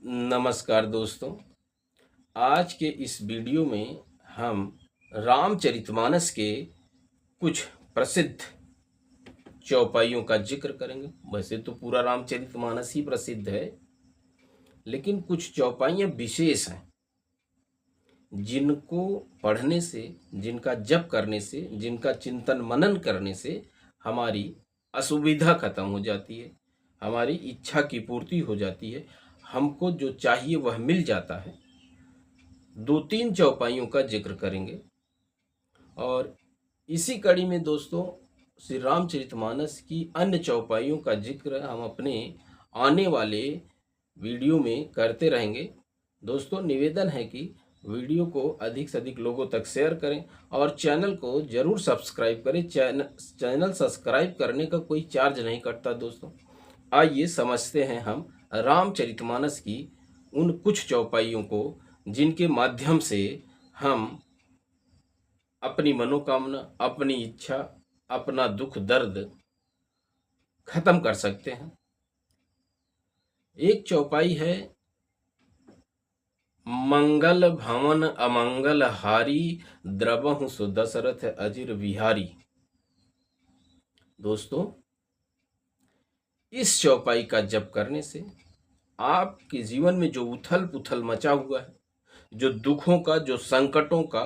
नमस्कार दोस्तों। आज के इस वीडियो में हम रामचरितमानस के कुछ प्रसिद्ध चौपाइयों का जिक्र करेंगे। वैसे तो पूरा रामचरितमानस ही प्रसिद्ध है, लेकिन कुछ चौपाइयाँ विशेष हैं जिनको पढ़ने से, जिनका जप करने से, जिनका चिंतन मनन करने से हमारी असुविधा खत्म हो जाती है, हमारी इच्छा की पूर्ति हो जाती है, हमको जो चाहिए वह मिल जाता है। दो तीन चौपाइयों का जिक्र करेंगे और इसी कड़ी में दोस्तों श्री रामचरितमानस की अन्य चौपाइयों का जिक्र हम अपने आने वाले वीडियो में करते रहेंगे। दोस्तों, निवेदन है कि वीडियो को अधिक से अधिक लोगों तक शेयर करें और चैनल को जरूर सब्सक्राइब करें। चैनल सब्सक्राइब करने का कोई चार्ज नहीं कटता। दोस्तों, आइए समझते हैं हम रामचरितमानस की उन कुछ चौपाइयों को जिनके माध्यम से हम अपनी मनोकामना, अपनी इच्छा, अपना दुख दर्द खत्म कर सकते हैं। एक चौपाई है, मंगल भवन अमंगल हारी, द्रवहु सो दशरथ अजिर विहारी। दोस्तों, इस चौपाई का जप करने से आपके जीवन में जो उथल पुथल मचा हुआ है, जो दुखों का, जो संकटों का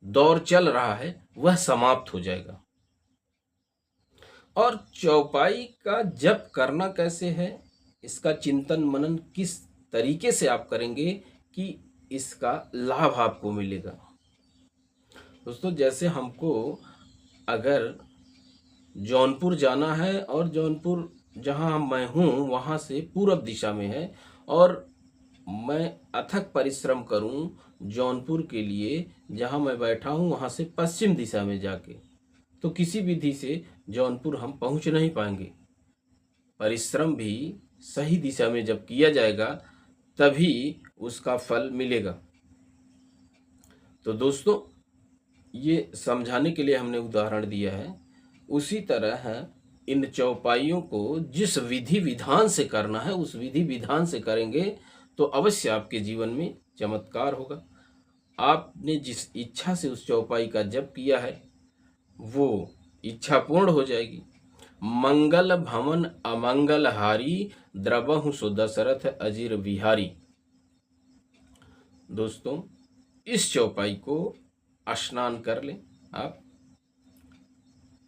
दौर चल रहा है, वह समाप्त हो जाएगा। और चौपाई का जप करना कैसे है, इसका चिंतन मनन किस तरीके से आप करेंगे कि इसका लाभ आपको मिलेगा। दोस्तों, जैसे हमको अगर जौनपुर जाना है और जौनपुर जहाँ मैं हूँ वहाँ से पूर्व दिशा में है और मैं अथक परिश्रम करूँ जौनपुर के लिए, जहाँ मैं बैठा हूँ वहाँ से पश्चिम दिशा में जाके, तो किसी विधि से जौनपुर हम पहुँच नहीं पाएंगे। परिश्रम भी सही दिशा में जब किया जाएगा तभी उसका फल मिलेगा। तो दोस्तों, ये समझाने के लिए हमने उदाहरण दिया है। उसी तरह इन चौपाइयों को जिस विधि विधान से करना है उस विधि विधान से करेंगे तो अवश्य आपके जीवन में चमत्कार होगा। आपने जिस इच्छा से उस चौपाई का जप किया है वो इच्छा पूर्ण हो जाएगी। मंगल भवन अमंगल हारी, द्रवहु सो दशरथ अजिर विहारी। दोस्तों, इस चौपाई को स्नान कर लें आप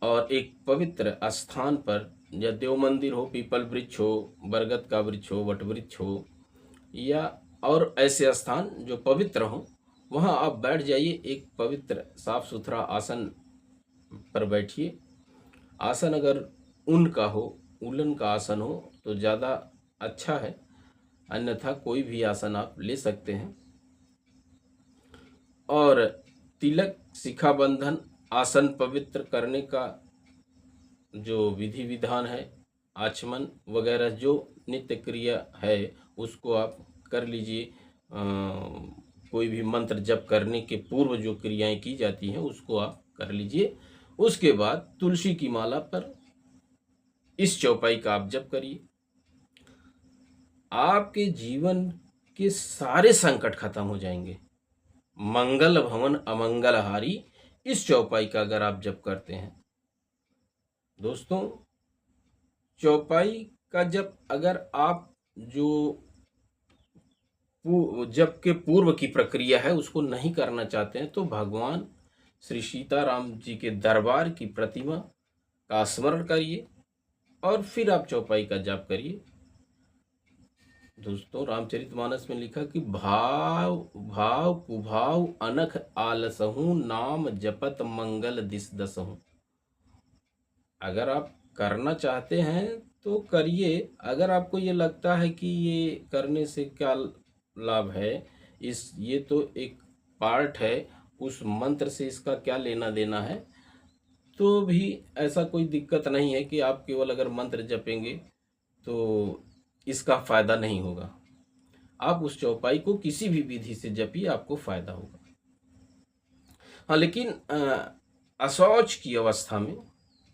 और एक पवित्र स्थान पर, या देव मंदिर हो, पीपल वृक्ष हो, बरगद का वृक्ष हो, वट वृक्ष हो, या और ऐसे स्थान जो पवित्र हो, वहाँ आप बैठ जाइए। एक पवित्र साफ सुथरा आसन पर बैठिए। आसन अगर ऊन का हो, उलन का आसन हो तो ज़्यादा अच्छा है, अन्यथा कोई भी आसन आप ले सकते हैं। और तिलक, शिखा बंधन, आसन पवित्र करने का जो विधि विधान है, आचमन वगैरह जो नित्य क्रिया है उसको आप कर लीजिए। कोई भी मंत्र जप करने के पूर्व जो क्रियाएं की जाती हैं उसको आप कर लीजिए। उसके बाद तुलसी की माला पर इस चौपाई का आप जप करिए। आपके जीवन के सारे संकट खत्म हो जाएंगे। मंगल भवन अमंगल हारी, इस चौपाई का अगर आप जप करते हैं दोस्तों, चौपाई का जप अगर आप जो जप के पूर्व की प्रक्रिया है उसको नहीं करना चाहते हैं तो भगवान श्री सीताराम जी के दरबार की प्रतिमा का स्मरण करिए और फिर आप चौपाई का जाप करिए। दोस्तों, रामचरितमानस में लिखा कि भाव भाव कुभाव अनख आलसहु, नाम जपत मंगल दिस दसहु। अगर आप करना चाहते हैं तो करिए। अगर आपको ये लगता है कि ये करने से क्या लाभ है, ये तो एक पार्ट है, उस मंत्र से इसका क्या लेना देना है, तो भी ऐसा कोई दिक्कत नहीं है कि आप केवल अगर मंत्र जपेंगे तो इसका फायदा नहीं होगा। आप उस चौपाई को किसी भी विधि से जपिए, आपको फायदा होगा। हाँ, लेकिन अशौच की अवस्था में,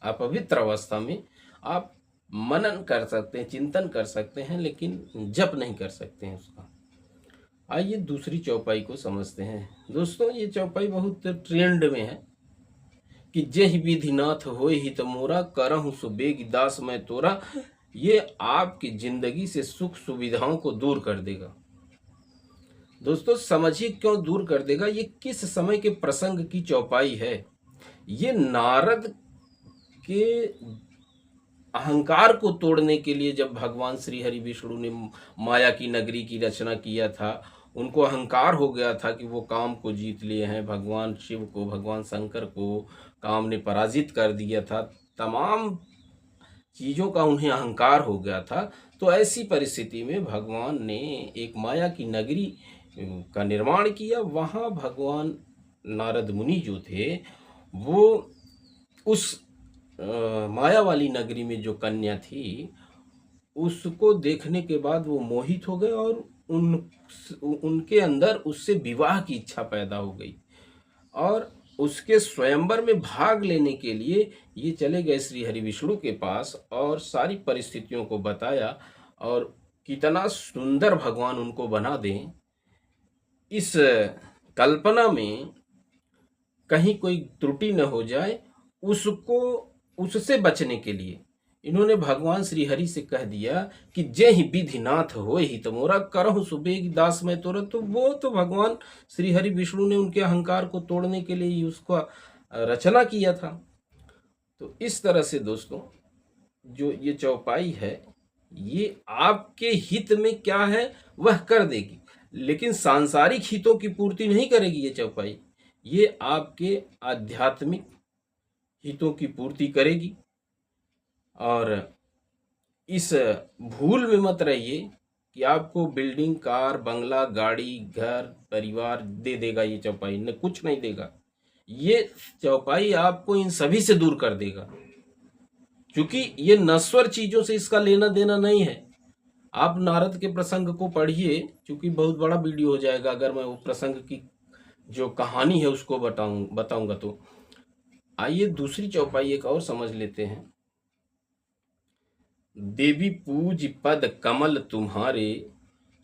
अपवित्र अवस्था में आप मनन कर सकते हैं, चिंतन कर सकते हैं, लेकिन जप नहीं कर सकते हैं उसका। आइए दूसरी चौपाई को समझते हैं। दोस्तों, ये चौपाई बहुत ट्रेंड में है कि जेहि विधिनाथ होय हित मोरा, करहु सुबेग दास मैं तोरा। ये आपकी जिंदगी से सुख सुविधाओं को दूर कर देगा। दोस्तों समझिए क्यों दूर कर देगा, ये किस समय के प्रसंग की चौपाई है। ये नारद के अहंकार को तोड़ने के लिए जब भगवान श्री हरि विष्णु ने माया की नगरी की रचना किया था, उनको अहंकार हो गया था कि वो काम को जीत लिए हैं, भगवान शिव को, भगवान शंकर को काम ने पराजित कर दिया था, तमाम चीज़ों का उन्हें अहंकार हो गया था। तो ऐसी परिस्थिति में भगवान ने एक माया की नगरी का निर्माण किया। वहाँ भगवान नारद मुनि जो थे वो उस माया वाली नगरी में जो कन्या थी उसको देखने के बाद वो मोहित हो गए और उनके अंदर उससे विवाह की इच्छा पैदा हो गई और उसके स्वयंवर में भाग लेने के लिए ये चले गए श्री हरि विष्णु के पास और सारी परिस्थितियों को बताया और कितना सुंदर भगवान उनको बना दें, इस कल्पना में कहीं कोई त्रुटि न हो जाए, उससे बचने के लिए इन्होंने भगवान श्री हरि से कह दिया कि जय ही विधिनाथ होय हित मोरा, करहु सुबेग दास मैं तोरा। तो वो तो भगवान श्री हरि विष्णु ने उनके अहंकार को तोड़ने के लिए ही उसका रचना किया था। तो इस तरह से दोस्तों जो ये चौपाई है ये आपके हित में क्या है वह कर देगी, लेकिन सांसारिक हितों की पूर्ति नहीं करेगी। ये चौपाई ये आपके आध्यात्मिक हितों की पूर्ति करेगी। और इस भूल में मत रहिए कि आपको बिल्डिंग, कार, बंगला, गाड़ी, घर, परिवार दे देगा ये चौपाई, न कुछ नहीं देगा। ये चौपाई आपको इन सभी से दूर कर देगा, क्योंकि ये नश्वर चीजों से इसका लेना देना नहीं है। आप नारद के प्रसंग को पढ़िए, क्योंकि बहुत बड़ा वीडियो हो जाएगा अगर मैं वो प्रसंग की जो कहानी है उसको बताऊंगा। तो आइए दूसरी चौपाई एक और समझ लेते हैं। देवी पूज पद कमल तुम्हारे,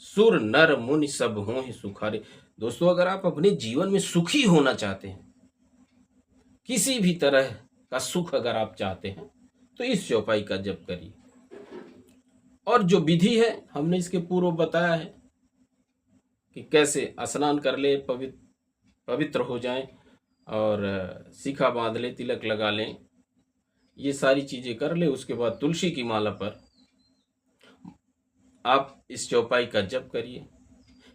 सुर नर मुनि सब हों सुखारे। दोस्तों अगर आप अपने जीवन में सुखी होना चाहते हैं, किसी भी तरह का सुख अगर आप चाहते हैं, तो इस चौपाई का जप करिए। और जो विधि है हमने इसके पूर्व बताया है कि कैसे स्नान कर ले, पवित्र हो जाएं और शिखा बांध ले, तिलक लगा लें, ये सारी चीजें कर ले। उसके बाद तुलसी की माला पर आप इस चौपाई का जप करिए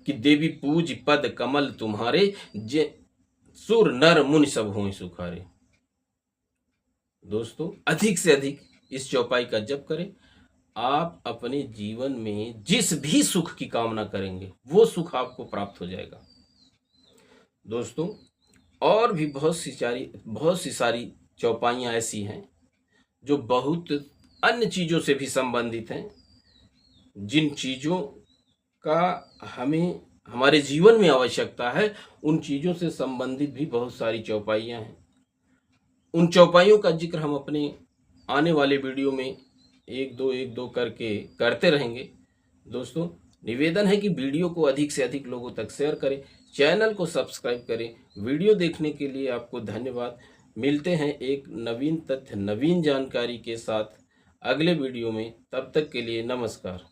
कि देवी पूज पद कमल तुम्हारे, जे सुर नर मुनि सब हों सुखारे। दोस्तों अधिक से अधिक इस चौपाई का जप करें। आप अपने जीवन में जिस भी सुख की कामना करेंगे वो सुख आपको प्राप्त हो जाएगा। दोस्तों और भी बहुत सी सारी चौपाइयाँ ऐसी हैं जो बहुत अन्य चीज़ों से भी संबंधित हैं, जिन चीज़ों का हमें हमारे जीवन में आवश्यकता है, उन चीज़ों से संबंधित भी बहुत सारी चौपाइयाँ हैं। उन चौपाइयों का जिक्र हम अपने आने वाले वीडियो में एक दो करके करते रहेंगे। दोस्तों निवेदन है कि वीडियो को अधिक से अधिक लोगों तक शेयर करें, चैनल को सब्सक्राइब करें। वीडियो देखने के लिए आपको धन्यवाद। मिलते हैं एक नवीन तथ्य, नवीन जानकारी के साथ अगले वीडियो में। तब तक के लिए नमस्कार।